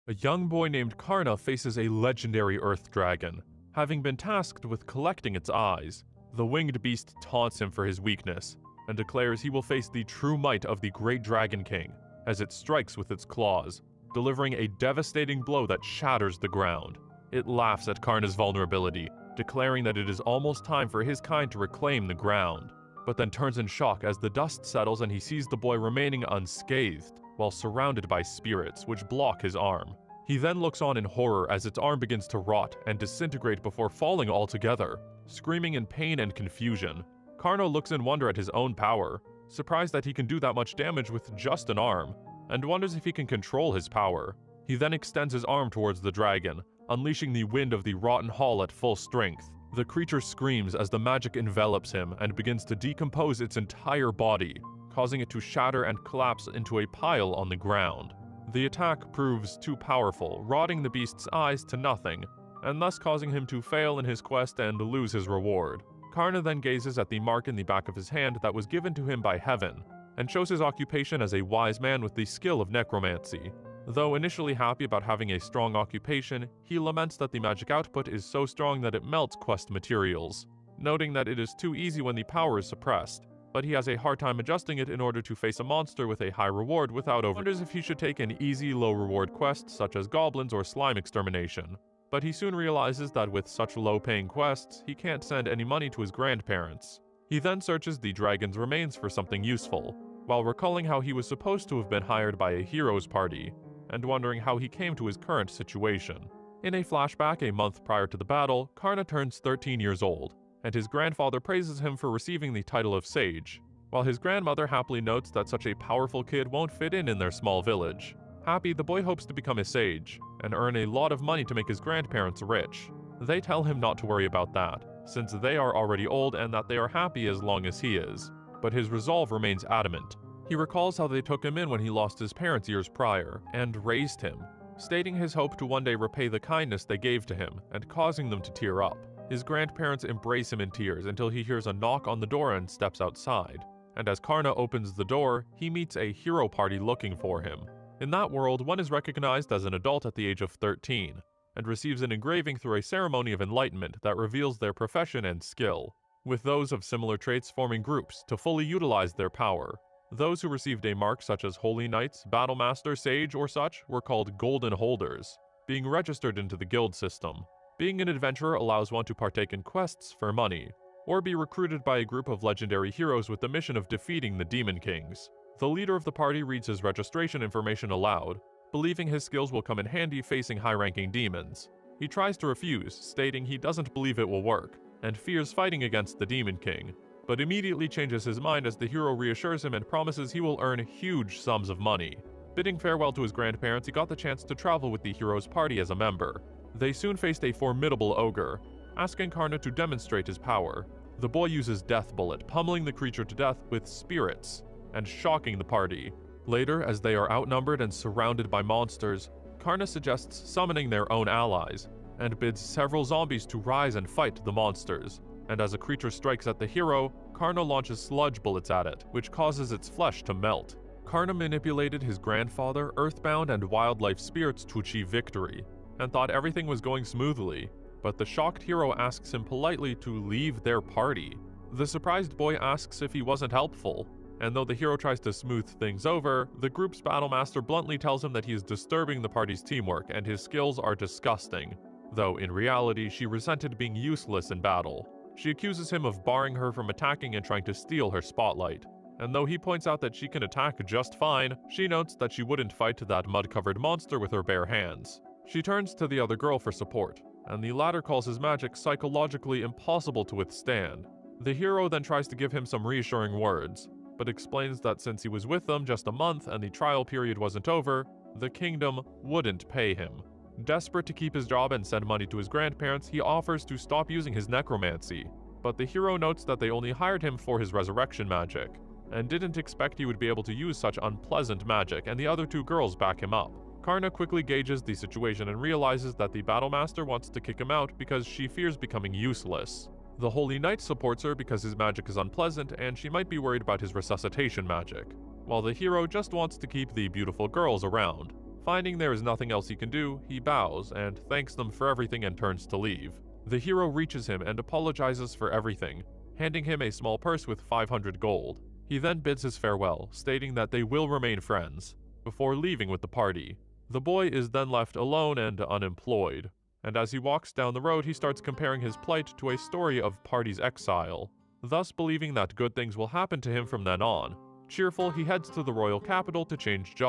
A young boy named Karna faces a legendary earth dragon, having been tasked with collecting its eyes. The winged beast taunts him for his weakness, and declares he will face the true might of the Great Dragon King as it strikes with its claws, delivering a devastating blow that shatters the ground. It laughs at Karna's vulnerability, declaring that it is almost time for his kind to reclaim the ground, but then turns in shock as the dust settles and he sees the boy remaining unscathed, while surrounded by spirits which block his arm. He then looks on in horror as its arm begins to rot and disintegrate before falling altogether. Screaming in pain and confusion, Karna looks in wonder at his own power, surprised that he can do that much damage with just an arm, and wonders if he can control his power. He then extends his arm towards the dragon, unleashing the wind of the rotten hall at full strength. The creature screams as the magic envelops him and begins to decompose its entire body, causing it to shatter and collapse into a pile on the ground. The attack proves too powerful, rotting the beast's eyes to nothing, and thus causing him to fail in his quest and lose his reward. Karna then gazes at the mark in the back of his hand that was given to him by heaven, and shows his occupation as a wise man with the skill of necromancy. Though initially happy about having a strong occupation, he laments that the magic output is so strong that it melts quest materials, noting that it is too easy when the power is suppressed, but he has a hard time adjusting it in order to face a monster with a high reward without wonders if he should take an easy low-reward quest such as goblins or slime extermination. But he soon realizes that with such low-paying quests, he can't send any money to his grandparents. He then searches the dragon's remains for something useful, while recalling how he was supposed to have been hired by a hero's party, and wondering how he came to his current situation. In a flashback a month prior to the battle, Karna turns 13 years old, and his grandfather praises him for receiving the title of sage, while his grandmother happily notes that such a powerful kid won't fit in their small village. Happy, the boy hopes to become a sage, and earn a lot of money to make his grandparents rich. They tell him not to worry about that, since they are already old and that they are happy as long as he is, but his resolve remains adamant. He recalls how they took him in when he lost his parents years prior, and raised him, stating his hope to one day repay the kindness they gave to him, and causing them to tear up. His grandparents embrace him in tears until he hears a knock on the door and steps outside, and as Karna opens the door, he meets a hero party looking for him. In that world, one is recognized as an adult at the age of 13, and receives an engraving through a ceremony of enlightenment that reveals their profession and skill, with those of similar traits forming groups to fully utilize their power. Those who received a mark such as Holy Knights, Battlemaster, Sage, or such were called Golden Holders, being registered into the guild system. Being an adventurer allows one to partake in quests for money, or be recruited by a group of legendary heroes with the mission of defeating the Demon Kings. The leader of the party reads his registration information aloud, believing his skills will come in handy facing high-ranking demons. He tries to refuse, stating he doesn't believe it will work, and fears fighting against the Demon King, but immediately changes his mind as the hero reassures him and promises he will earn huge sums of money. Bidding farewell to his grandparents, he got the chance to travel with the hero's party as a member. They soon faced a formidable ogre, asking Karna to demonstrate his power. The boy uses Death Bullet, pummeling the creature to death with spirits, and shocking the party. Later, as they are outnumbered and surrounded by monsters, Karna suggests summoning their own allies, and bids several zombies to rise and fight the monsters. And as a creature strikes at the hero, Karna launches sludge bullets at it, which causes its flesh to melt. Karna manipulated his grandfather, earthbound, and wildlife spirits to achieve victory, and thought everything was going smoothly, but the shocked hero asks him politely to leave their party. The surprised boy asks if he wasn't helpful, and though the hero tries to smooth things over, the group's battlemaster bluntly tells him that he is disturbing the party's teamwork and his skills are disgusting, though in reality she resented being useless in battle. She accuses him of barring her from attacking and trying to steal her spotlight, and though he points out that she can attack just fine, she notes that she wouldn't fight that mud-covered monster with her bare hands. She turns to the other girl for support, and the latter calls his magic psychologically impossible to withstand. The hero then tries to give him some reassuring words, but explains that since he was with them just a month and the trial period wasn't over, the kingdom wouldn't pay him. Desperate to keep his job and send money to his grandparents, he offers to stop using his necromancy, but the hero notes that they only hired him for his resurrection magic, and didn't expect he would be able to use such unpleasant magic, and the other two girls back him up. Karna quickly gauges the situation and realizes that the Battlemaster wants to kick him out because she fears becoming useless. The Holy Knight supports her because his magic is unpleasant and she might be worried about his resuscitation magic, while the hero just wants to keep the beautiful girls around. Finding there is nothing else he can do, he bows and thanks them for everything and turns to leave. The hero reaches him and apologizes for everything, handing him a small purse with 500 gold. He then bids his farewell, stating that they will remain friends, before leaving with the party. The boy is then left alone and unemployed, and as he walks down the road he starts comparing his plight to a story of party's exile, thus believing that good things will happen to him from then on. Cheerful, he heads to the royal capital to change jobs.